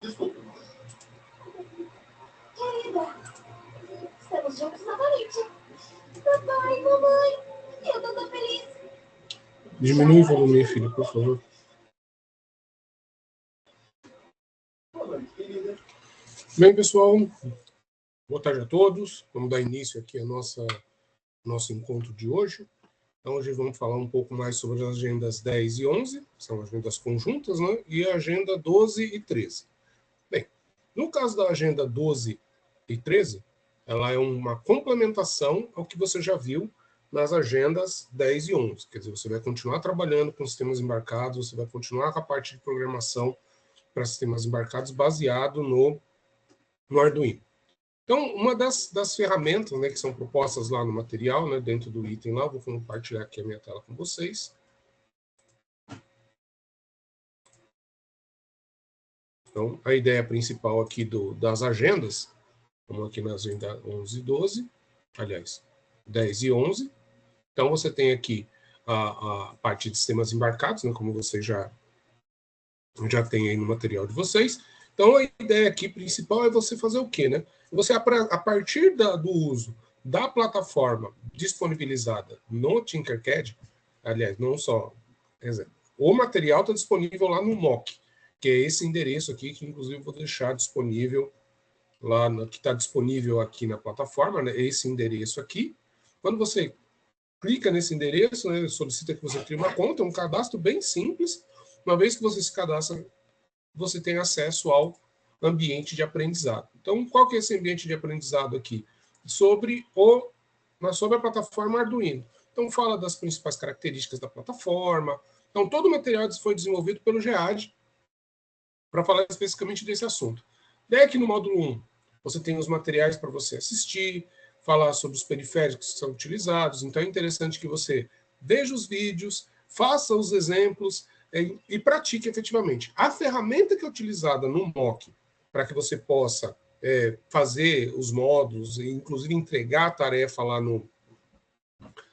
Querida, estamos juntos novamente. Papai, mamãe, eu tô tão feliz. Diminui o volume, filho, por favor. Bem, pessoal, boa tarde a todos. Vamos dar início aqui ao nosso encontro de hoje. Então, hoje vamos falar um pouco mais sobre as agendas 10 e 11, que são agendas conjuntas, né? E a agenda 12 e 13. Bem, no caso da agenda 12 e 13, ela é uma complementação ao que você já viu nas agendas 10 e 11. Quer dizer, você vai continuar trabalhando com sistemas embarcados, você vai continuar com a parte de programação para sistemas embarcados baseado no Arduino. Então, uma das ferramentas, né, que são propostas lá no material, né, dentro do item lá, vou compartilhar aqui a minha tela com vocês. Então, a ideia principal aqui das agendas, como aqui na agenda 11 e 12, aliás, 10 e 11. Então, você tem aqui a parte de sistemas embarcados, né, como vocês já tem aí no material de vocês. Então, a ideia aqui principal é você fazer o quê, né? Você, a partir do uso da plataforma disponibilizada no Tinkercad, aliás, não só, exemplo, o material está disponível lá no MOOC, que é esse endereço aqui, que inclusive vou deixar disponível lá, que está disponível aqui na plataforma, né? Esse endereço aqui. Quando você clica nesse endereço, né, solicita que você crie uma conta, é um cadastro bem simples. Uma vez que você se cadastra, você tem acesso ao ambiente de aprendizado. Então, qual que é esse ambiente de aprendizado aqui? Sobre a plataforma Arduino. Então, fala das principais características da plataforma. Então, todo o material foi desenvolvido pelo GEAD para falar especificamente desse assunto. Daí, aqui no módulo 1, você tem os materiais para você assistir, falar sobre os periféricos que são utilizados. Então, é interessante que você veja os vídeos, faça os exemplos e pratique efetivamente. A ferramenta que é utilizada no MOOC para que você possa fazer os módulos e, inclusive, entregar a tarefa lá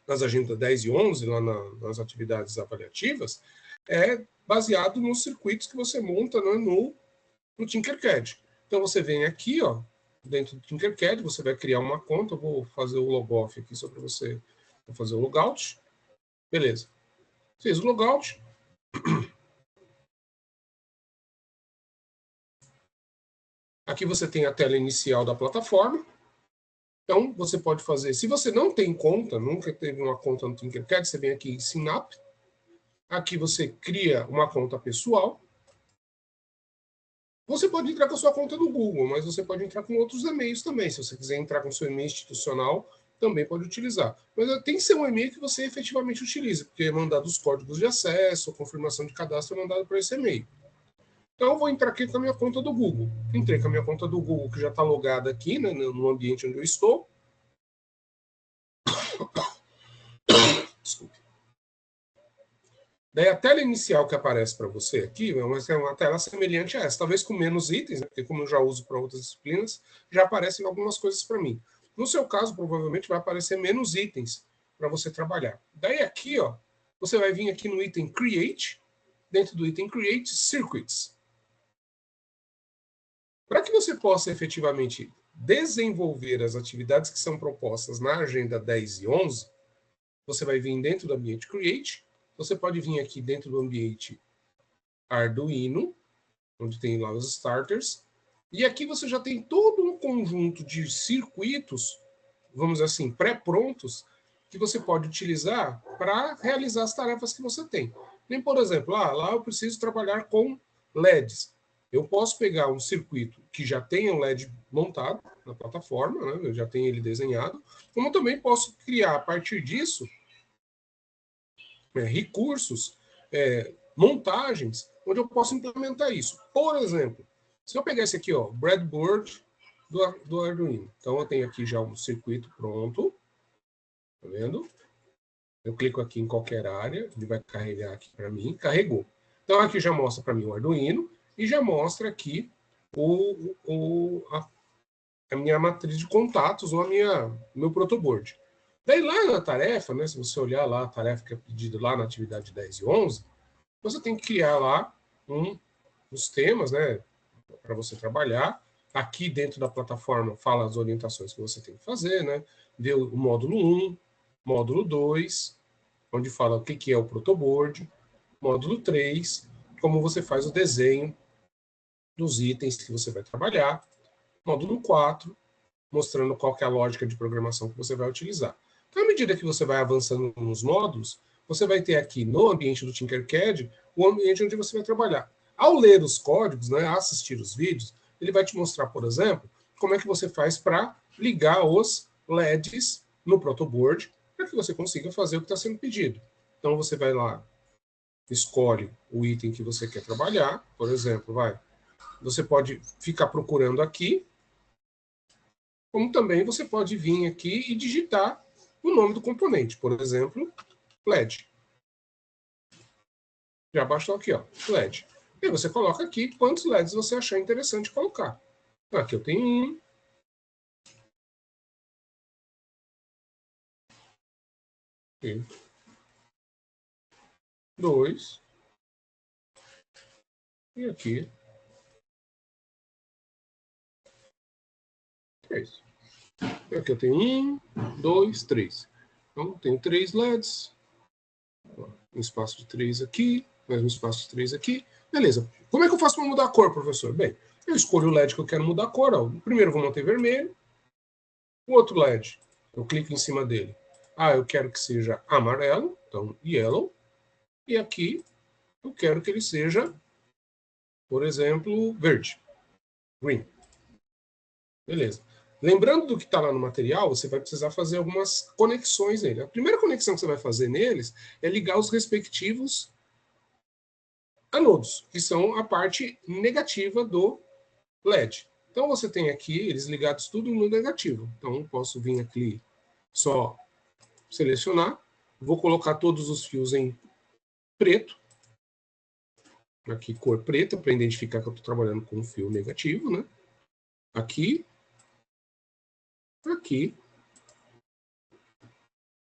nas agendas 10 e 11, lá nas atividades avaliativas, é baseado nos circuitos que você monta, né, no Tinkercad. Então, você vem aqui, ó, dentro do Tinkercad, você vai criar uma conta. Eu vou fazer o logoff aqui só para você. Vou fazer o logout. Beleza. Fiz o logout. Aqui você tem a tela inicial da plataforma. Então, você pode fazer... Se você não tem conta, nunca teve uma conta no Tinkercad, você vem aqui em Sign Up. Aqui você cria uma conta pessoal. Você pode entrar com a sua conta do Google, mas você pode entrar com outros e-mails também. Se você quiser entrar com seu e-mail institucional, também pode utilizar. Mas tem que ser um e-mail que você efetivamente utilize, porque é mandado os códigos de acesso, a confirmação de cadastro é mandado para esse e-mail. Então, eu vou entrar aqui com a minha conta do Google. Entrei com a minha conta do Google, que já está logada aqui, né, no ambiente onde eu estou. Desculpe. Daí, a tela inicial que aparece para você aqui é uma tela semelhante a essa, talvez com menos itens, né, porque como eu já uso para outras disciplinas, já aparecem algumas coisas para mim. No seu caso, provavelmente vai aparecer menos itens para você trabalhar. Daí aqui, ó, você vai vir aqui no item Create, dentro do item Create, Circuits. Para que você possa efetivamente desenvolver as atividades que são propostas na agenda 10 e 11, você vai vir dentro do ambiente Create, você pode vir aqui dentro do ambiente Arduino, onde tem lá os starters, e aqui você já tem todo um conjunto de circuitos, vamos dizer assim, pré-prontos, que você pode utilizar para realizar as tarefas que você tem. Nem, por exemplo, lá eu preciso trabalhar com LEDs. Eu posso pegar um circuito que já tenha um LED montado na plataforma, né? Eu já tenho ele desenhado, como também posso criar, a partir disso, recursos, montagens, onde eu posso implementar isso. Por exemplo, se eu pegar esse aqui, ó, breadboard do Arduino. Então, eu tenho aqui já um circuito pronto. Tá vendo? Eu clico aqui em qualquer área, ele vai carregar aqui para mim. Carregou. Então, aqui já mostra para mim o Arduino e já mostra aqui a minha matriz de contatos ou meu protoboard. Daí, lá na tarefa, né, se você olhar lá a tarefa que é pedida lá na atividade 10 e 11, você tem que criar lá os temas, né? para você trabalhar. Aqui dentro da plataforma fala as orientações que você tem que fazer, né? Vê o módulo 1, módulo 2, onde fala o que é o protoboard, módulo 3, como você faz o desenho dos itens que você vai trabalhar, módulo 4, mostrando qual que é a lógica de programação que você vai utilizar. Então, à medida que você vai avançando nos módulos, você vai ter aqui no ambiente do Tinkercad o ambiente onde você vai trabalhar. Ao ler os códigos, né, assistir os vídeos, ele vai te mostrar, por exemplo, como é que você faz para ligar os LEDs no protoboard para que você consiga fazer o que está sendo pedido. Então, você vai lá, escolhe o item que você quer trabalhar, por exemplo, você pode ficar procurando aqui, como também você pode vir aqui e digitar o nome do componente, por exemplo, LED. Já baixou aqui, ó, LED. E você coloca aqui quantos LEDs você achar interessante colocar. Aqui eu tenho um. Aqui. 2. E aqui 3. E aqui eu tenho 1, 2, 3. Então, tenho 3 LEDs. Um espaço de 3 aqui, mais um espaço de 3 aqui. Beleza. Como é que eu faço para mudar a cor, professor? Bem, eu escolho o LED que eu quero mudar a cor. Ó. O primeiro eu vou manter vermelho. O outro LED, eu clico em cima dele. Eu quero que seja amarelo, então yellow. E aqui eu quero que ele seja, por exemplo, verde, green. Beleza. Lembrando do que está lá no material, você vai precisar fazer algumas conexões nele. A primeira conexão que você vai fazer neles é ligar os respectivos anodos, que são a parte negativa do LED. Então você tem aqui eles ligados tudo no negativo. Então eu posso vir aqui só selecionar, vou colocar todos os fios em preto, aqui cor preta, para identificar que eu estou trabalhando com um fio negativo, né? Aqui, aqui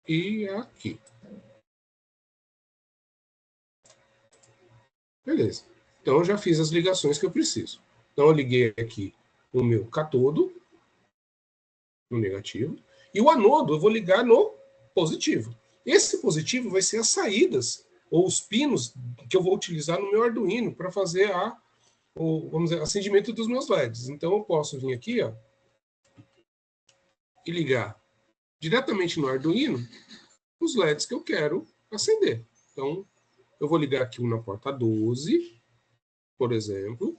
e aqui. Beleza. Então eu já fiz as ligações que eu preciso. Então eu liguei aqui o meu catodo, no negativo, e o anodo eu vou ligar no positivo. Esse positivo vai ser as saídas, ou os pinos que eu vou utilizar no meu Arduino para fazer vamos dizer, acendimento dos meus LEDs. Então eu posso vir aqui, ó, e ligar diretamente no Arduino os LEDs que eu quero acender. Então, eu vou ligar aqui um na porta 12, por exemplo.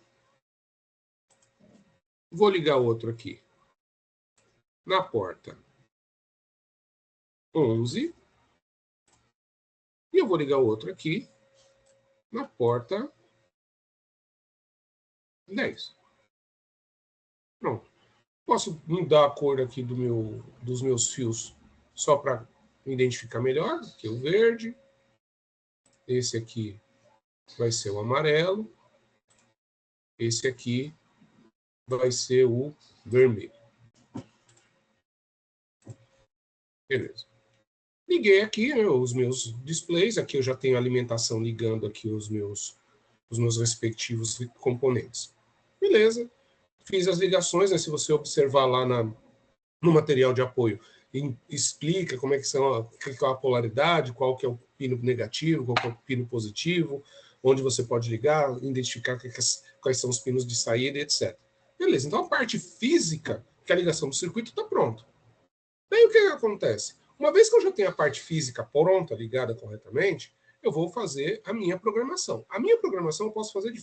Vou ligar outro aqui na porta 11. E eu vou ligar outro aqui na porta 10. Pronto. Posso mudar a cor aqui dos meus fios só para identificar melhor. Aqui é o verde. Esse aqui vai ser o amarelo. Esse aqui vai ser o vermelho. Beleza. Liguei aqui, né, os meus displays. Aqui eu já tenho a alimentação ligando aqui os meus respectivos componentes. Beleza. Fiz as ligações, né, se você observar lá no material de apoio, explica como é que são que é a polaridade, qual que é o pino negativo, qual que é o pino positivo, onde você pode ligar, identificar quais são os pinos de saída, etc. Beleza, então a parte física, que é a ligação do circuito, está pronta. Daí o que acontece? Uma vez que eu já tenho a parte física pronta, ligada corretamente, eu vou fazer a minha programação. A minha programação eu posso fazer de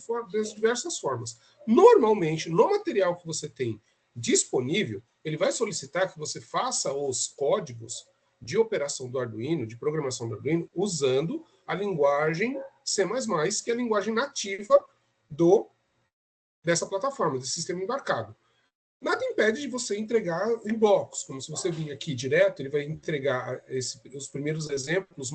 diversas formas. Normalmente, no material que você tem disponível, ele vai solicitar que você faça os códigos de operação do Arduino, de programação do Arduino, usando a linguagem C++, que é a linguagem nativa dessa plataforma, desse sistema embarcado. Nada impede de você entregar em blocos, como se você vir aqui direto, ele vai entregar os primeiros exemplos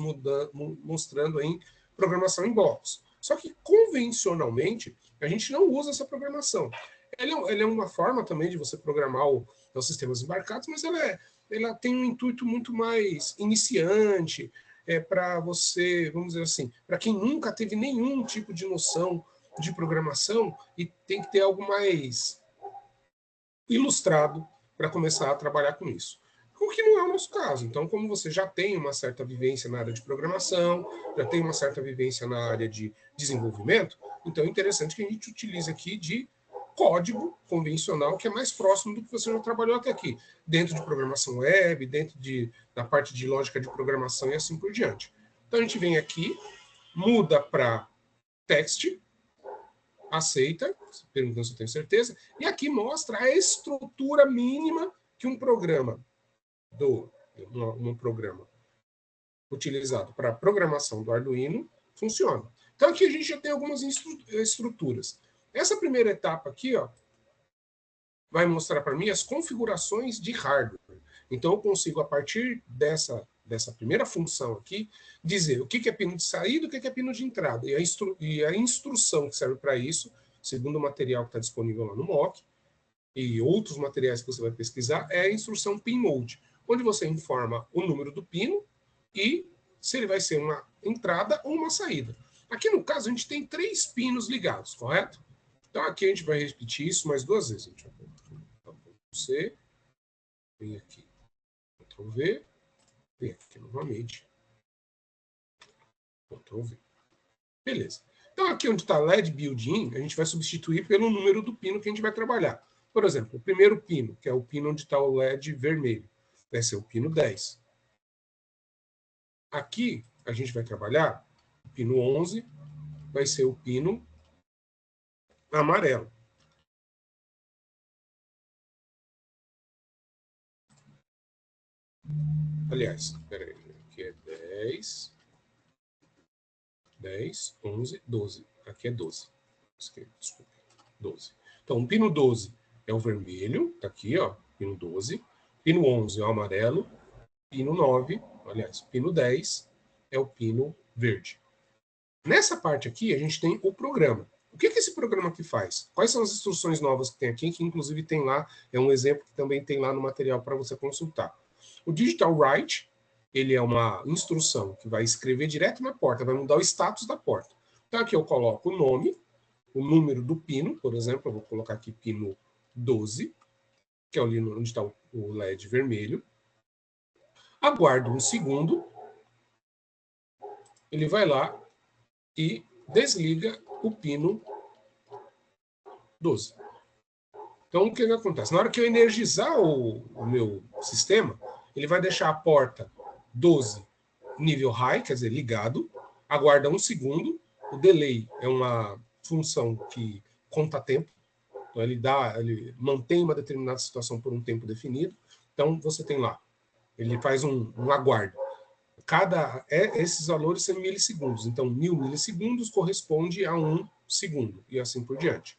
mostrando em programação em blocos. Só que, convencionalmente, a gente não usa essa programação. Ela é uma forma também de você programar os sistemas embarcados, mas ela tem um intuito muito mais iniciante, para você, vamos dizer assim, para quem nunca teve nenhum tipo de noção de programação e tem que ter algo mais ilustrado para começar a trabalhar com isso. O que não é o nosso caso. Então, como você já tem uma certa vivência na área de programação, já tem uma certa vivência na área de desenvolvimento, então é interessante que a gente utilize aqui de código convencional, que é mais próximo do que você já trabalhou até aqui, dentro de programação web, da parte de lógica de programação e assim por diante. Então, a gente vem aqui, muda para text, aceita, perguntando se eu tenho certeza, e aqui mostra a estrutura mínima que um programa um programa utilizado para programação do Arduino funciona. Então aqui a gente já tem algumas estruturas. Essa primeira etapa aqui, ó, vai mostrar para mim as configurações de hardware. Então eu consigo, a partir dessa primeira função aqui, dizer o que é pino de saída e o que é pino de entrada. E a instrução que serve para isso, segundo o material que está disponível lá no MOOC, e outros materiais que você vai pesquisar, é a instrução pin mode, onde você informa o número do pino e se ele vai ser uma entrada ou uma saída. Aqui no caso a gente tem 3 pinos ligados, correto? Então aqui a gente vai repetir isso mais 2 vezes. A gente vai Ctrl C, vem aqui, Ctrl V, vem aqui novamente, Ctrl V. Beleza. Então aqui onde está LED Build-in, a gente vai substituir pelo número do pino que a gente vai trabalhar. Por exemplo, o primeiro pino, que é o pino onde está o LED vermelho, vai ser o pino 10. Aqui a gente vai trabalhar o pino 11, vai ser o pino amarelo. Aliás, peraí, aqui é 10, 11, 12. Aqui é 12. Desculpa, 12. Então, o pino 12 é o vermelho, tá aqui, ó, pino 12. Pino 11 é o amarelo. Pino 9, aliás, pino 10 é o pino verde. Nessa parte aqui, a gente tem o programa. O que esse programa aqui faz? Quais são as instruções novas que tem aqui, que inclusive tem lá, é um exemplo que também tem lá no material para você consultar. O Digital Write, ele é uma instrução que vai escrever direto na porta, vai mudar o status da porta. Então aqui eu coloco o nome, o número do pino, por exemplo, eu vou colocar aqui pino 12, que é ali onde está o LED vermelho. Aguardo um segundo, ele vai lá e desliga o pino 12. Então, o que acontece? Na hora que eu energizar o meu sistema, ele vai deixar a porta 12 nível high, quer dizer, ligado, aguarda um segundo. O delay é uma função que conta tempo, então ele mantém uma determinada situação por um tempo definido. Então, você tem lá, ele faz um aguardo. Esses valores são milissegundos, então 1000 milissegundos corresponde a 1 segundo, e assim por diante.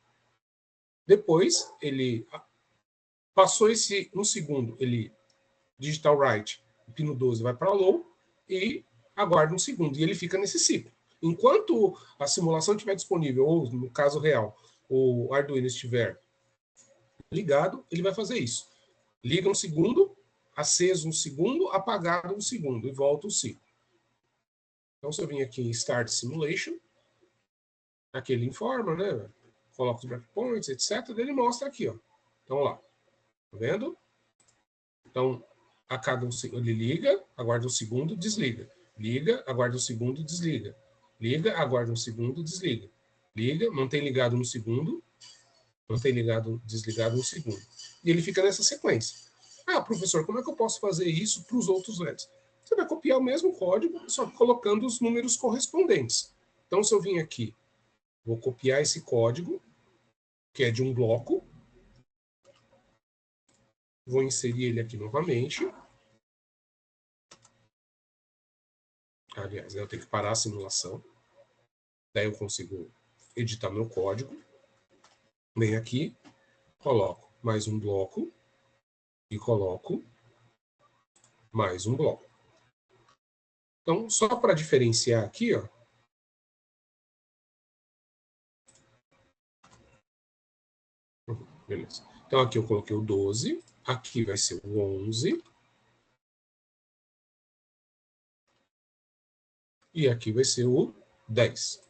Depois, ele passou esse 1 segundo, ele digital write, o pino 12 vai para low e aguarda 1 segundo, e ele fica nesse ciclo. Enquanto a simulação estiver disponível, ou no caso real, o Arduino estiver ligado, ele vai fazer isso. Liga 1 segundo, aceso 1 segundo, apagado 1 segundo, e volta o ciclo. Então, se eu vim aqui em Start Simulation, aqui ele informa, né? Coloca os breakpoints, etc. Ele mostra aqui, ó. Então, lá. Tá vendo? Então, a cada ele liga, aguarda um segundo, desliga. Liga, aguarda um segundo, desliga. Liga, aguarda um segundo, desliga. Liga, mantém ligado um segundo, mantém ligado, desligado um segundo. E ele fica nessa sequência. Ah, professor, como é que eu posso fazer isso para os outros LEDs? Você vai copiar o mesmo código, só colocando os números correspondentes. Então, se eu vim aqui, vou copiar esse código, que é de um bloco, vou inserir ele aqui novamente. Aliás, eu tenho que parar a simulação. Daí eu consigo editar meu código. Venho aqui, coloco mais um bloco e coloco mais um bloco. Então, só para diferenciar aqui, ó. Beleza. Então, aqui eu coloquei o 12, aqui vai ser o 11, e aqui vai ser o 10.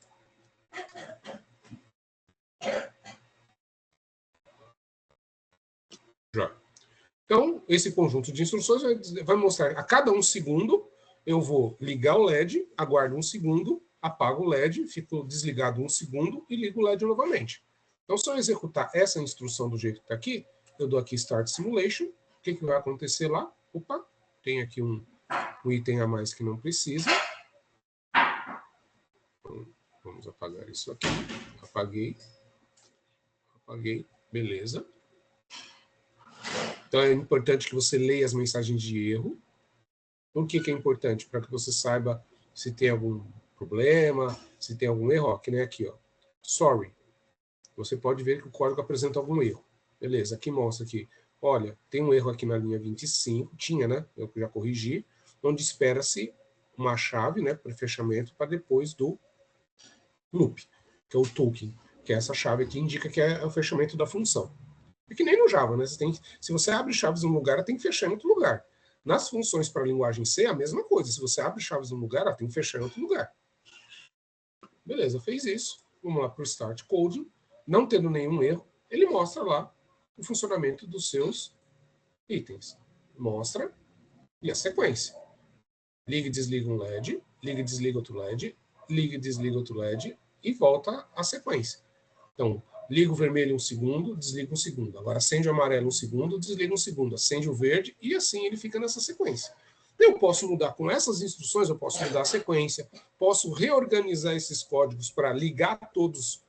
esse conjunto de instruções vai mostrar a cada 1 segundo eu vou ligar o LED, aguardo 1 segundo, apago o LED, fico desligado 1 segundo e ligo o LED novamente. Então, se eu executar essa instrução do jeito que está aqui, eu dou aqui Start Simulation, o que vai acontecer lá? Opa, tem aqui um item a mais que não precisa. Então, vamos apagar isso aqui. Apaguei, beleza. Então, é importante que você leia as mensagens de erro. Por que é importante? Para que você saiba se tem algum problema, se tem algum erro. Ó, que nem aqui, ó. Sorry. Você pode ver que o código apresenta algum erro. Beleza, aqui mostra que, olha, tem um erro aqui na linha 25, tinha, né? Eu já corrigi, onde espera-se uma chave, né, para fechamento, para depois do loop, que é o token, que é essa chave que indica que é o fechamento da função. É que nem no Java, né? Se você abre chaves em um lugar, ela tem que fechar em outro lugar. Nas funções para a linguagem C, é a mesma coisa. Se você abre chaves em um lugar, ela tem que fechar em outro lugar. Beleza, fez isso. Vamos lá para o Start Coding. Não tendo nenhum erro, ele mostra lá o funcionamento dos seus itens. Mostra e a sequência. Liga e desliga um LED, liga e desliga outro LED, liga e desliga outro LED e volta a sequência. Então, liga o vermelho 1 segundo, desliga 1 segundo. Agora acende o amarelo 1 segundo, desliga 1 segundo. Acende o verde e assim ele fica nessa sequência. Eu posso mudar com essas instruções, eu posso mudar a sequência, posso reorganizar esses códigos para ligar todos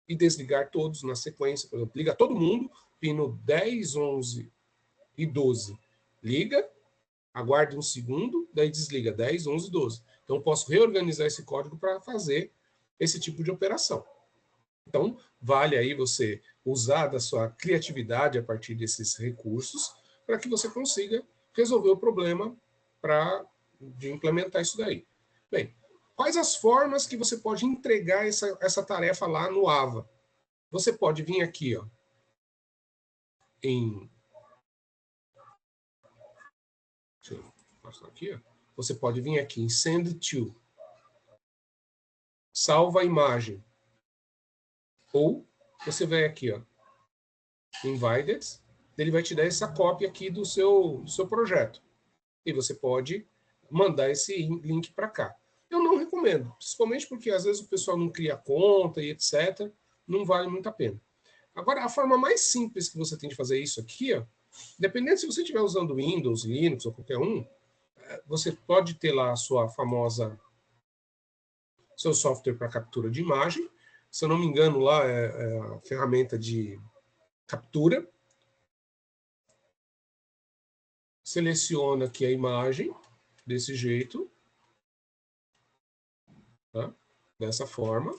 e desligar todos na sequência. Por exemplo, liga todo mundo, pino 10, 11 e 12. Liga, aguarde 1 segundo, daí desliga 10, 11 e 12. Então, eu posso reorganizar esse código para fazer esse tipo de operação. Então, vale aí você usar da sua criatividade a partir desses recursos para que você consiga resolver o problema de implementar isso daí. Bem, quais as formas que você pode entregar essa tarefa lá no AVA? Você pode vir aqui, ó, deixa eu passar aqui, ó. Você pode vir aqui em Send to, salva a imagem, ou você vai aqui, ó, Invited, ele vai te dar essa cópia aqui do seu projeto. E você pode mandar esse link para cá. Eu não recomendo, principalmente porque às vezes o pessoal não cria conta e etc. Não vale muito a pena. Agora, a forma mais simples que você tem de fazer isso aqui, ó, dependendo se você estiver usando Windows, Linux ou qualquer um, você pode ter lá a sua famosa, seu software para captura de imagem. Se eu não me engano, lá é a ferramenta de captura. Seleciona aqui a imagem, desse jeito, tá? Dessa forma.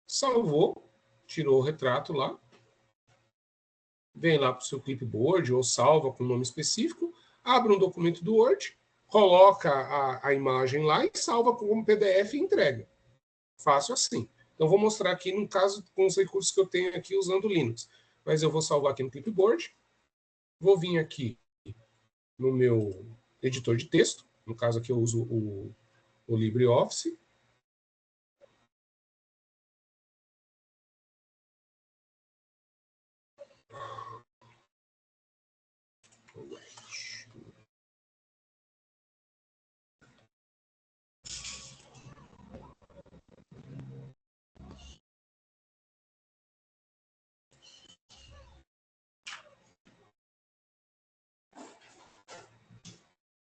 Salvou, tirou o retrato lá. Vem lá para o seu clipboard ou salva com nome específico. Abre um documento do Word, coloca a imagem lá e salva como PDF e entrega. Fácil assim. Então, vou mostrar aqui, no caso, com os recursos que eu tenho aqui usando o Linux. Mas eu vou salvar aqui no clipboard. Vou vir aqui no meu editor de texto. No caso aqui eu uso o LibreOffice.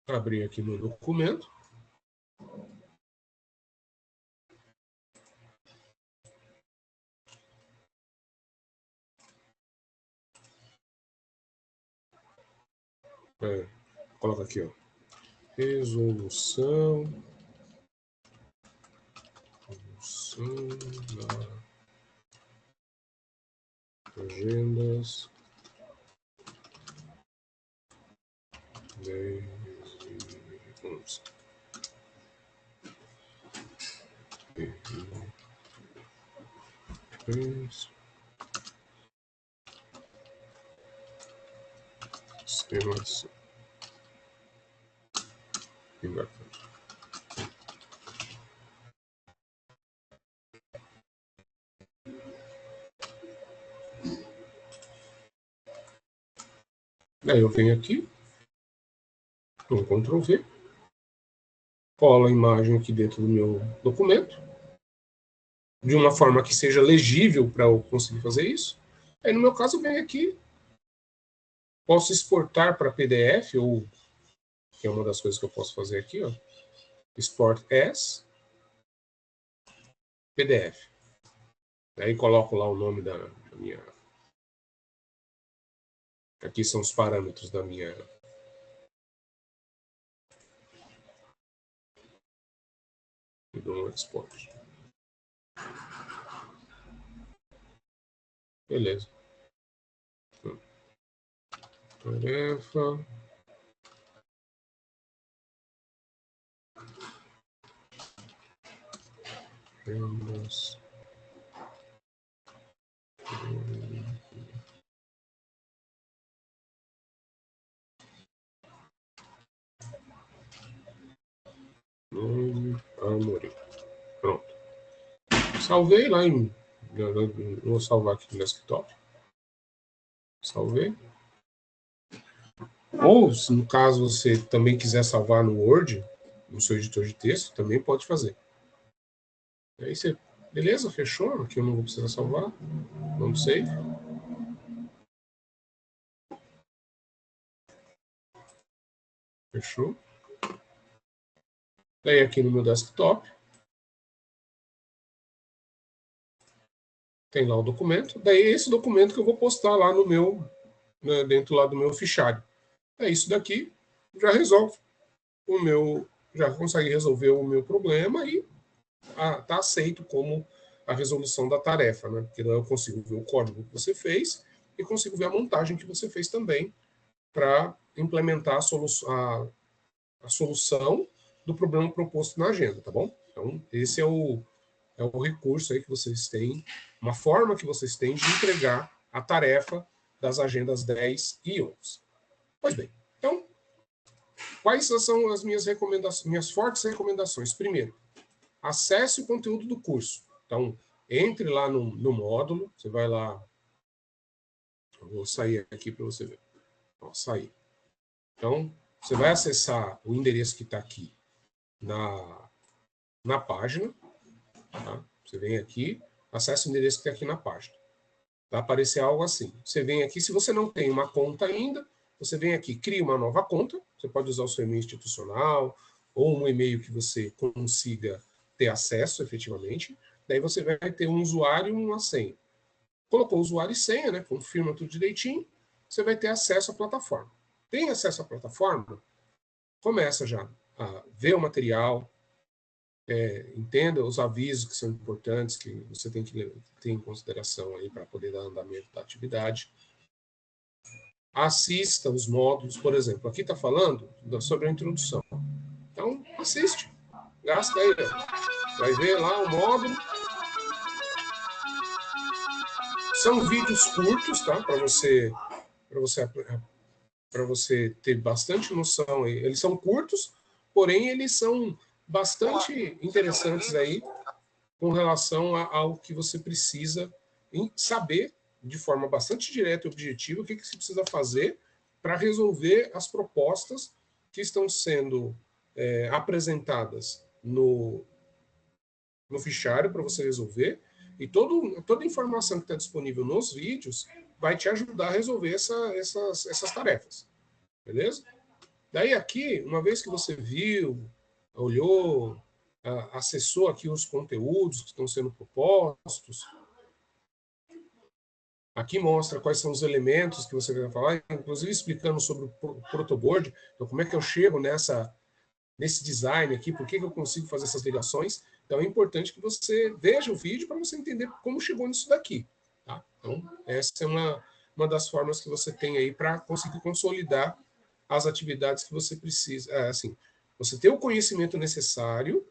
Abrir aqui meu documento. Coloca aqui, ó. Resolução da agendas 10 e 11. Sistemas embarcados. Aí eu venho aqui, dou um Ctrl V, colo a imagem aqui dentro do meu documento, de uma forma que seja legível para eu conseguir fazer isso. Aí, no meu caso, eu venho aqui, posso exportar para PDF, ou que é uma das coisas que eu posso fazer aqui, ó, Export as PDF. Aí coloco lá o nome da minha... Aqui são os parâmetros da minha... E dou um export. Beleza. Tarefa. Temos... Amorim. Pronto. Salvei lá em... Vou salvar aqui no desktop. Salvei. Ou, se no caso você também quiser salvar no Word, no seu editor de texto, também pode fazer. Aí você... Beleza, fechou. Aqui eu não vou precisar salvar. Vamos save. Fechou. Daí aqui no meu desktop tem lá o documento. Daí é esse documento que eu vou postar lá no meu, né, dentro lá do meu fichário. É isso daqui, já resolve o meu, já consegue resolver o meu problema e está aceito como a resolução da tarefa, né? Porque eu consigo ver o código que você fez e consigo ver a montagem que você fez também para implementar a solução do problema proposto na agenda, tá bom? Então, esse é o recurso aí que vocês têm, uma forma que vocês têm de entregar a tarefa das agendas 10 e 11. Pois bem, então, quais são as minhas recomendações, minhas fortes recomendações? Primeiro, acesse o conteúdo do curso. Então, entre lá no módulo, você vai lá, eu vou sair aqui para você ver. Ó, sair. Então, você vai acessar o endereço que está aqui na página. Tá? Você vem aqui, acessa o endereço que está aqui na página. Vai aparecer algo assim. Você vem aqui, se você não tem uma conta ainda, você vem aqui, cria uma nova conta. Você pode usar o seu e-mail institucional ou um e-mail que você consiga ter acesso efetivamente. Daí você vai ter um usuário e uma senha. Colocou usuário e senha, né? Confirma tudo direitinho, você vai ter acesso à plataforma. Tem acesso à plataforma? Começa já a ver o material, entenda os avisos que são importantes, que você tem que ter em consideração aí para poder dar andamento da atividade. Assista os módulos, por exemplo, aqui está falando sobre a introdução. Então, assiste, gasta aí, vai ver lá o módulo. São vídeos curtos, tá? Para você ter bastante noção aí. Eles são curtos, porém eles são bastante interessantes aí com relação ao que você precisa saber de forma bastante direta e objetiva o que você precisa fazer para resolver as propostas que estão sendo apresentadas no fichário para você resolver, e toda a informação que está disponível nos vídeos vai te ajudar a resolver essas tarefas. Beleza? Daí aqui, uma vez que você viu, olhou, acessou aqui os conteúdos que estão sendo propostos, aqui mostra quais são os elementos que você vai falar, inclusive explicando sobre o protoboard, então como é que eu chego nesse design aqui, por que eu consigo fazer essas ligações. Então é importante que você veja o vídeo para você entender como chegou nisso daqui. Tá? Então essa é uma das formas que você tem aí para conseguir consolidar as atividades que você precisa. Assim, você ter o conhecimento necessário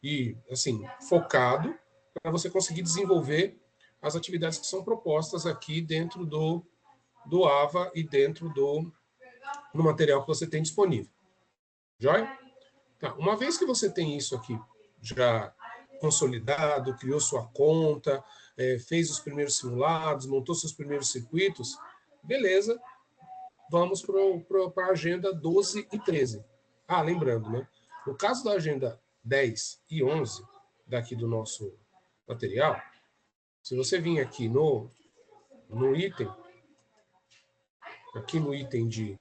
e assim focado para você conseguir desenvolver as atividades que são propostas aqui dentro do AVA e dentro do material que você tem disponível. Joia? Tá. Uma vez que você tem isso aqui já consolidado, criou sua conta, fez os primeiros simulados, montou seus primeiros circuitos, beleza, vamos para a agenda 12 e 13. Ah, lembrando, né? No caso da agenda 10 e 11, daqui do nosso material, se você vir aqui no item, aqui no item de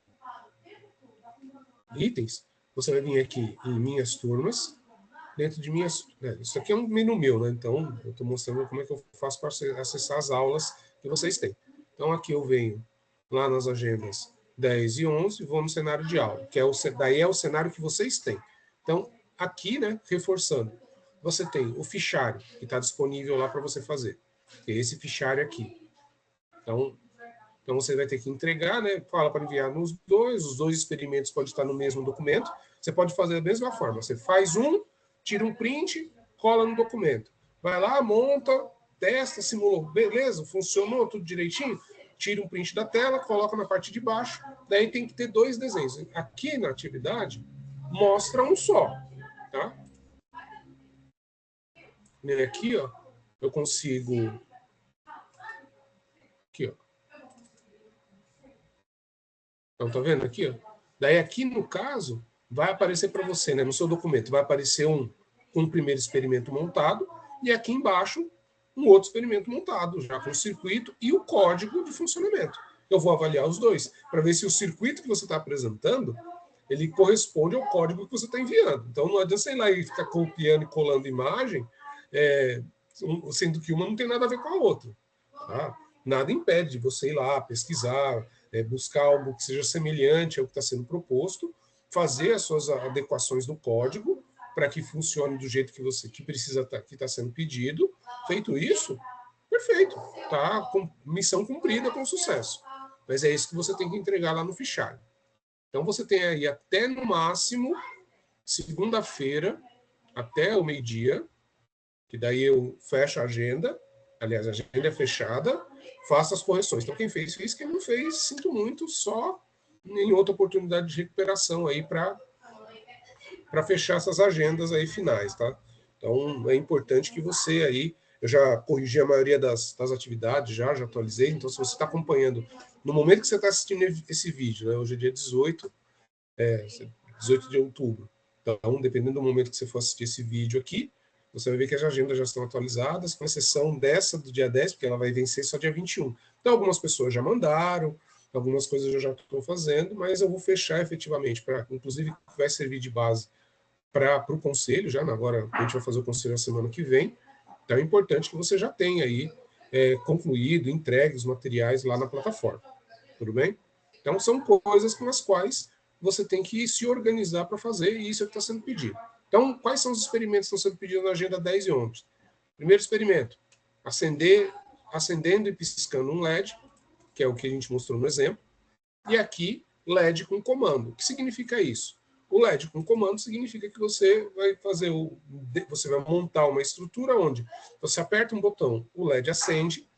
itens, você vai vir aqui em minhas turmas, dentro de minhas... isso aqui é um menu meu, né? Então, eu estou mostrando como é que eu faço para acessar as aulas que vocês têm. Então, aqui eu venho lá nas agendas 10 e 11, vou no cenário de aula, que daí é o cenário que vocês têm. Então, aqui, né, reforçando, você tem o fichário, que está disponível lá para você fazer. É esse fichário aqui. Então, você vai ter que entregar, né? Fala para enviar nos dois, os dois experimentos podem estar no mesmo documento. Você pode fazer da mesma forma. Você faz um, tira um print, cola no documento. Vai lá, monta, testa, simulou. Beleza, funcionou tudo direitinho? Tira um print da tela, coloca na parte de baixo. Daí tem que ter dois desenhos. Aqui na atividade, mostra um só. Tá? Aqui, ó, eu consigo... Aqui, ó. Então, tá vendo aqui? Ó? Daí, aqui no caso, vai aparecer para você, né, no seu documento, vai aparecer um primeiro experimento montado e aqui embaixo um outro experimento montado, já com o circuito e o código de funcionamento. Eu vou avaliar os dois, para ver se o circuito que você está apresentando, ele corresponde ao código que você está enviando. Então, não adianta você ir lá e ficar copiando e colando imagem, sendo que uma não tem nada a ver com a outra. Tá? Nada impede de você ir lá, pesquisar, buscar algo que seja semelhante ao que está sendo proposto, fazer as suas adequações no código para que funcione do jeito que precisa que está sendo pedido. Feito isso, perfeito, tá? Missão cumprida com sucesso. Mas é isso que você tem que entregar lá no fichário. Então você tem aí até no máximo segunda-feira até o meio-dia, que daí eu fecho a agenda. Aliás, a agenda é fechada, faça as correções. Então, quem fez, quem não fez, sinto muito, só em outra oportunidade de recuperação aí para fechar essas agendas aí finais, tá? Então, é importante que você aí, eu já corrigi a maioria das atividades, já atualizei, então se você está acompanhando, no momento que você está assistindo esse vídeo, né, hoje é dia 18 de outubro, então, dependendo do momento que você for assistir esse vídeo aqui, você vai ver que as agendas já estão atualizadas, com exceção dessa do dia 10, porque ela vai vencer só dia 21. Então, algumas pessoas já mandaram, algumas coisas eu já estou fazendo, mas eu vou fechar efetivamente, inclusive vai servir de base para o conselho, já agora a gente vai fazer o conselho na semana que vem. Então, é importante que você já tenha aí concluído, entregue os materiais lá na plataforma. Tudo bem? Então, são coisas com as quais você tem que se organizar para fazer, e isso é o que está sendo pedido. Então, quais são os experimentos que estão sendo pedidos na agenda 10 e 11? Primeiro experimento, acendendo e piscando um LED, que é o que a gente mostrou no exemplo, e aqui, LED com comando. O que significa isso? O LED com comando significa que você vai você vai montar uma estrutura onde você aperta um botão, o LED acende,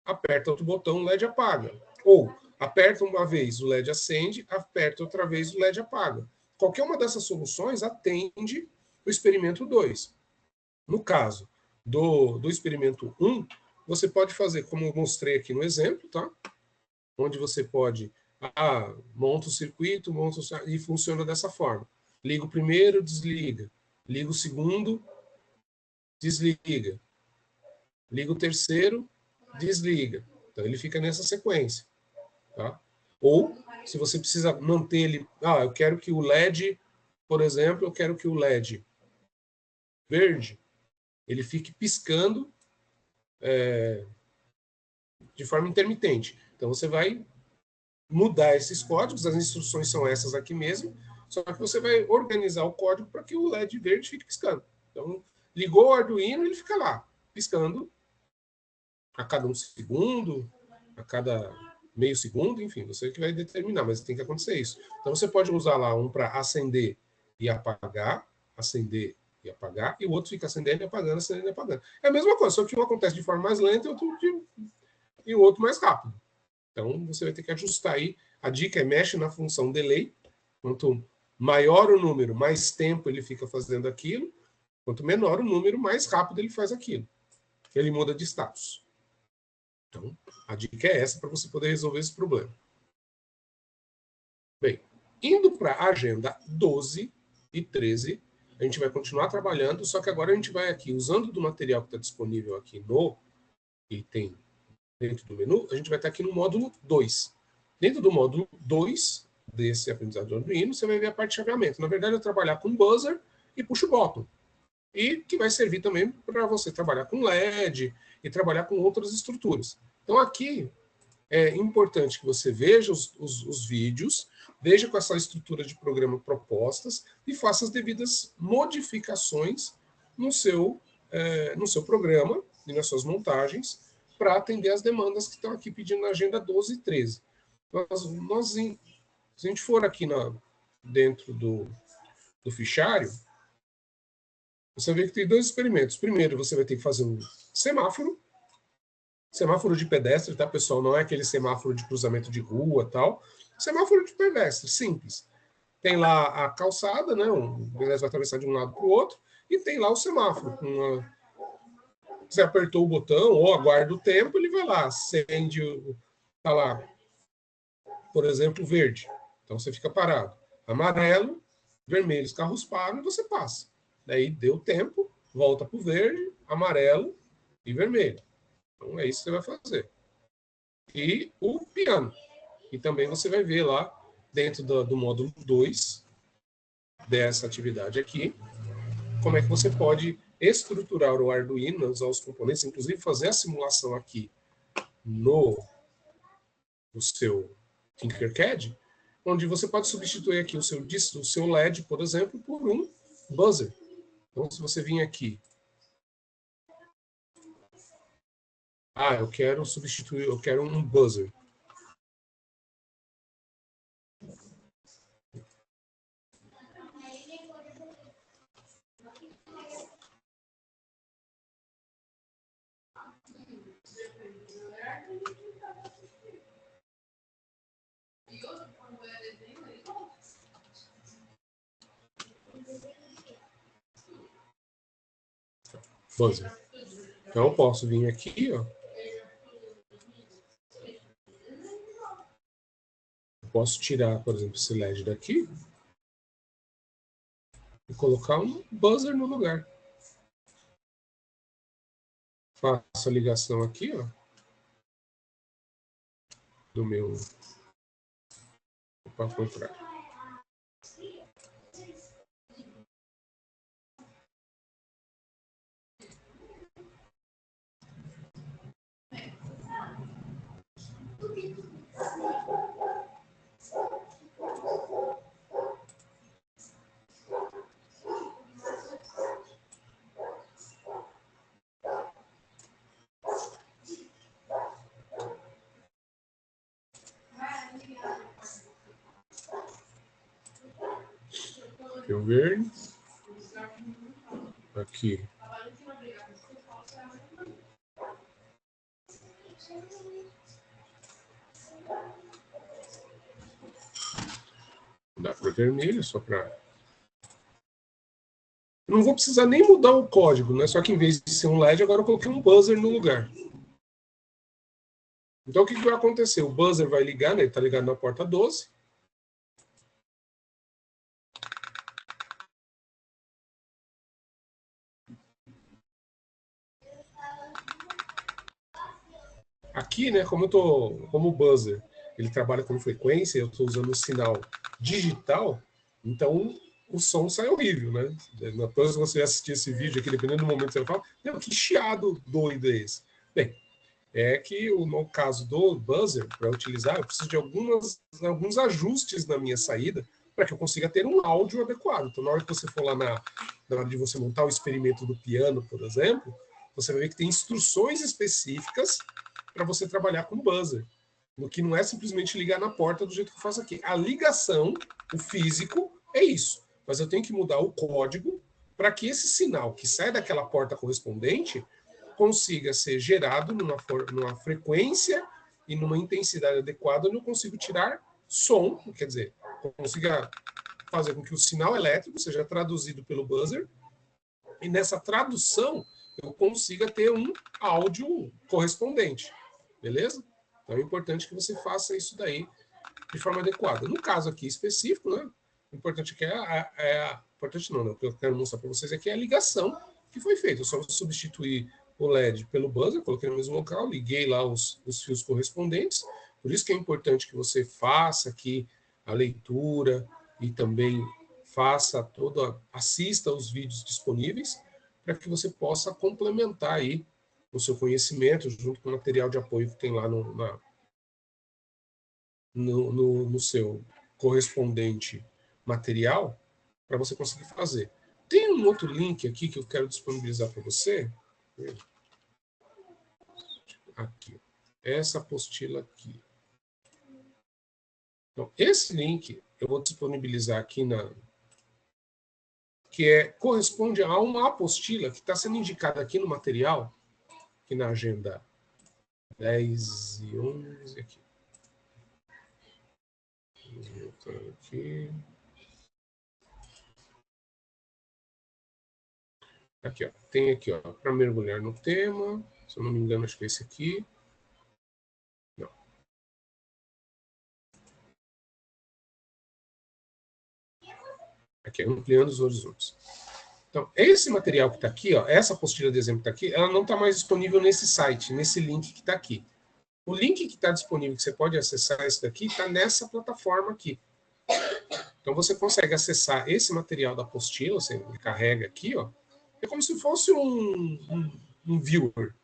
aperta outro botão, o LED apaga. Ou aperta uma vez, o LED acende, aperta outra vez, o LED apaga. Qualquer uma dessas soluções atende o experimento 2. No caso do experimento 1, você pode fazer, como eu mostrei aqui no exemplo, tá? Onde você pode, monta o circuito, e funciona dessa forma. Liga o primeiro, desliga. Liga o segundo, desliga. Liga o terceiro, desliga. Então, ele fica nessa sequência. Tá? Ou, se você precisa manter ele... eu quero que o LED, por exemplo, eu quero que o LED verde, ele fique piscando de forma intermitente. Então, você vai mudar esses códigos, as instruções são essas aqui mesmo, só que você vai organizar o código para que o LED verde fique piscando. Então, ligou o Arduino, ele fica lá, piscando a cada 1 segundo, a cada meio segundo, enfim, você que vai determinar, mas tem que acontecer isso. Então, você pode usar lá um para acender e apagar, e o outro fica acendendo e apagando, acendendo e apagando. É a mesma coisa, só que um acontece de forma mais lenta e o outro mais rápido. Então, você vai ter que ajustar aí. A dica é mexe na função delay. Quanto maior o número, mais tempo ele fica fazendo aquilo. Quanto menor o número, mais rápido ele faz aquilo. Ele muda de status. Então, a dica é essa para você poder resolver esse problema. Bem, indo para a agenda 12 e 13, a gente vai continuar trabalhando, só que agora a gente vai aqui, usando do material que está disponível aqui no item dentro do menu, a gente vai estar aqui no módulo 2. Dentro do módulo 2 desse aprendizado do Arduino, você vai ver a parte de chaveamento. Na verdade, eu trabalhar com buzzer e push button. E que vai servir também para você trabalhar com LED e trabalhar com outras estruturas. Então, aqui é importante que você veja os vídeos, veja com essa estrutura de programa propostas e faça as devidas modificações no seu programa e nas suas montagens para atender as demandas que estão aqui pedindo na agenda 12 e 13. Se a gente for aqui dentro do fichário, você vê que tem dois experimentos. Primeiro, você vai ter que fazer um semáforo de pedestre, tá, pessoal? Não é aquele semáforo de cruzamento de rua, tal. Semáforo de pedestre, simples. Tem lá a calçada, né? Beleza, vai atravessar de um lado para o outro, e tem lá o semáforo. Você apertou o botão ou aguarda o tempo, ele vai lá, acende, tá lá, por exemplo, verde. Então você fica parado. Amarelo, vermelho, os carros param e você passa. Daí deu tempo, volta para o verde, amarelo e vermelho. Então é isso que você vai fazer. E o piano. E também você vai ver lá, dentro do módulo 2 dessa atividade aqui, como é que você pode estruturar o Arduino, usar os componentes, inclusive fazer a simulação aqui no seu Tinkercad, onde você pode substituir aqui o seu LED, por exemplo, por um buzzer. Então, se você vir aqui, eu quero substituir, eu quero um buzzer. Buzzer. Então, eu posso vir aqui, ó. Eu posso tirar, por exemplo, esse LED daqui e colocar um buzzer no lugar. Faço a ligação aqui, ó, do meu... Para o contrário. Fio verde. Aqui. Dá para vermelho, só para... Não vou precisar nem mudar o código, né? Só que em vez de ser um LED, agora eu coloquei um buzzer no lugar. Então, o que vai acontecer? O buzzer vai ligar, né? Ele está ligado na porta 12. Aqui, né, como o buzzer, ele trabalha com frequência, eu estou usando o sinal digital, então o som sai horrível, né? Depois que você assistir esse vídeo aqui, dependendo do momento que você fala, que chiado doido é esse? Bem, é que no caso do buzzer, para utilizar, eu preciso de alguns ajustes na minha saída para que eu consiga ter um áudio adequado. Então, na hora que você for lá na hora de você montar o experimento do piano, por exemplo, você vai ver que tem instruções específicas para você trabalhar com buzzer. No que não é simplesmente ligar na porta do jeito que eu faço aqui. A ligação, o físico, é isso. Mas eu tenho que mudar o código para que esse sinal que sai daquela porta correspondente consiga ser gerado numa frequência e numa intensidade adequada, onde eu consigo tirar som, quer dizer, consiga fazer com que o sinal elétrico seja traduzido pelo buzzer, e nessa tradução eu consiga ter um áudio correspondente. Beleza? Então é importante que você faça isso daí de forma adequada. No caso aqui específico, né, o importante aqui importante não, né, o que eu quero mostrar para vocês aqui é a ligação que foi feita. Eu só vou substituir o LED pelo buzzer, coloquei no mesmo local, liguei lá os fios correspondentes. Por isso que é importante que você faça aqui a leitura e também assista aos vídeos disponíveis para que você possa complementar aí o seu conhecimento junto com o material de apoio que tem lá no seu correspondente material para você conseguir fazer. Tem um outro link aqui que eu quero disponibilizar para você. Aqui. Essa apostila aqui. Então, esse link eu vou disponibilizar aqui corresponde a uma apostila que está sendo indicada aqui no material, aqui na agenda 10 e 11 aqui. Aqui, ó. Tem aqui, ó, para mergulhar no tema. Se eu não me engano, acho que é esse aqui. Não. Aqui, ampliando os horizontes. Então, esse material que está aqui, ó, essa apostila de exemplo que está aqui, ela não está mais disponível nesse site, nesse link que está aqui. O link que está disponível, que você pode acessar esse daqui, está nessa plataforma aqui. Então, você consegue acessar esse material da apostila, você carrega aqui, ó, é como se fosse um viewer.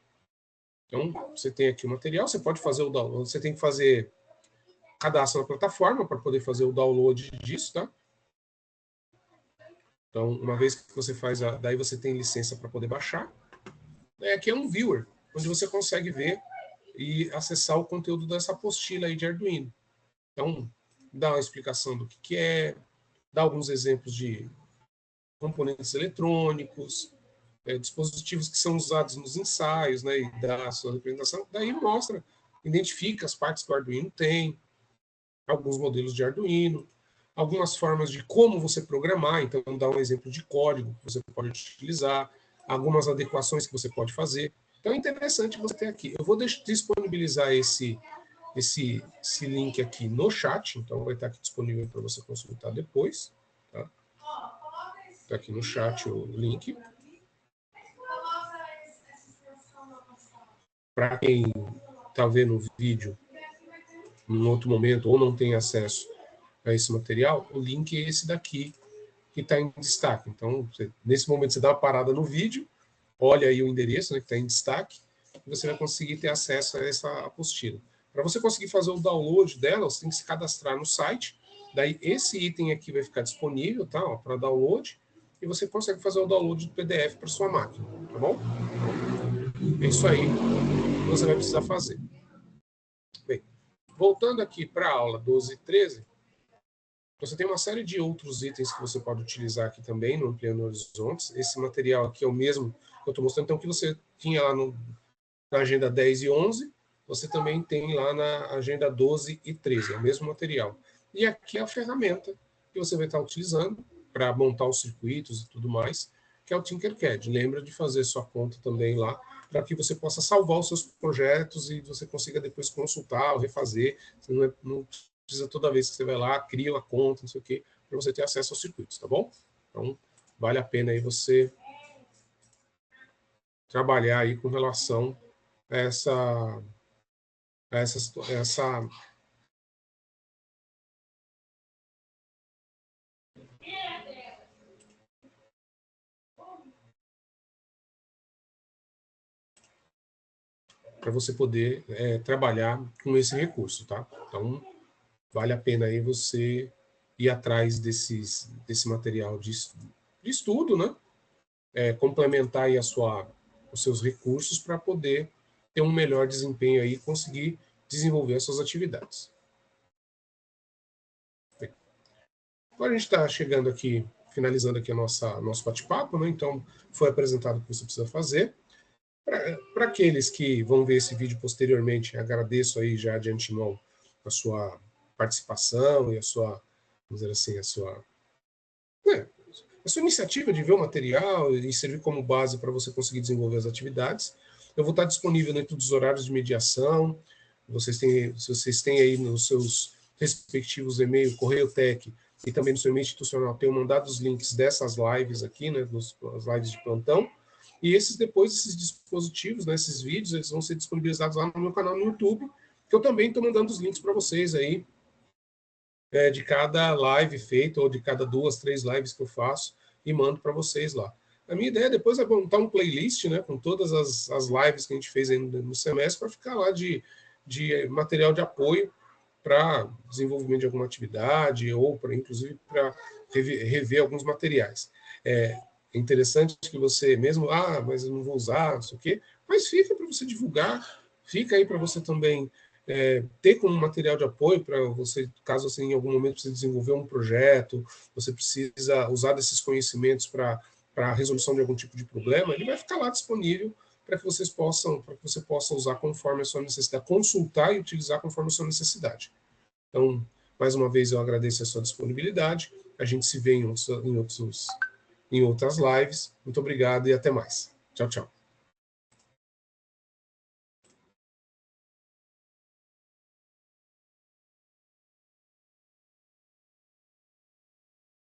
Então, você tem aqui o material, você pode fazer o download, você tem que fazer cadastro na plataforma para poder fazer o download disso, tá? Então, uma vez que você faz, daí você tem licença para poder baixar. Aqui é um viewer, onde você consegue ver e acessar o conteúdo dessa apostila aí de Arduino. Então, dá uma explicação do que é, dá alguns exemplos de componentes eletrônicos, dispositivos que são usados nos ensaios, né, e dá a sua representação. Daí mostra, identifica as partes que o Arduino tem, alguns modelos de Arduino, algumas formas de como você programar, então dá um exemplo de código que você pode utilizar, algumas adequações que você pode fazer. Então é interessante você ter aqui. Eu vou disponibilizar esse link aqui no chat, então vai estar aqui disponível para você consultar depois. Tá? Está aqui no chat o link. Para quem está vendo o vídeo em outro momento ou não tem acesso a esse material, o link é esse daqui que está em destaque. Então, nesse momento, você dá uma parada no vídeo, olha aí o endereço, né, que está em destaque, e você vai conseguir ter acesso a essa apostila. Para você conseguir fazer o download dela, você tem que se cadastrar no site, daí esse item aqui vai ficar disponível, tá, para download, e você consegue fazer o download do PDF para sua máquina, tá bom? É isso aí que você vai precisar fazer. Bem, voltando aqui para a aula 12 e 13, você tem uma série de outros itens que você pode utilizar aqui também no Ampliando Horizontes. Esse material aqui é o mesmo que eu estou mostrando. Então, o que você tinha lá na agenda 10 e 11, você também tem lá na agenda 12 e 13, é o mesmo material. E aqui é a ferramenta que você vai estar utilizando para montar os circuitos e tudo mais, que é o Tinkercad. Lembra de fazer sua conta também lá, para que você possa salvar os seus projetos e você consiga depois consultar ou refazer. Você não precisa toda vez que você vai lá, cria uma conta, não sei o quê, para você ter acesso aos circuitos, tá bom? Então, vale a pena aí você trabalhar aí com relação a essa para você poder trabalhar com esse recurso, tá? Então, vale a pena aí você ir atrás desse material de estudo, né? Complementar aí os seus recursos para poder ter um melhor desempenho aí e conseguir desenvolver as suas atividades. Bem, agora a gente está chegando aqui, finalizando aqui nosso bate-papo, né? Então, foi apresentado o que você precisa fazer. Para aqueles que vão ver esse vídeo posteriormente, agradeço aí já de antemão a sua participação e a sua, vamos dizer assim, a sua iniciativa de ver o material e servir como base para você conseguir desenvolver as atividades. Eu vou estar disponível dentro dos horários de mediação. Se vocês têm aí nos seus respectivos e-mail, Correio-Tec, e também no seu e-mail institucional, tenho mandado os links dessas lives aqui, né, das lives de plantão, e esses dispositivos, né, esses vídeos, eles vão ser disponibilizados lá no meu canal no YouTube, que eu também estou mandando os links para vocês aí, de cada live feita, ou de cada 2, 3 lives que eu faço, e mando para vocês lá. A minha ideia depois é montar um playlist, né, com todas as lives que a gente fez aí no semestre, para ficar lá de material de apoio para desenvolvimento de alguma atividade, ou inclusive para rever alguns materiais. É interessante que você mesmo, mas eu não vou usar, não sei o quê, mas fica para você divulgar, fica aí para você também ter como material de apoio para você, caso você em algum momento precise desenvolver um projeto, você precisa usar desses conhecimentos para a resolução de algum tipo de problema, ele vai ficar lá disponível para que você possa usar conforme a sua necessidade, consultar e utilizar conforme a sua necessidade. Então, mais uma vez, eu agradeço a sua disponibilidade. A gente se vê em outras lives. Muito obrigado e até mais. Tchau, tchau.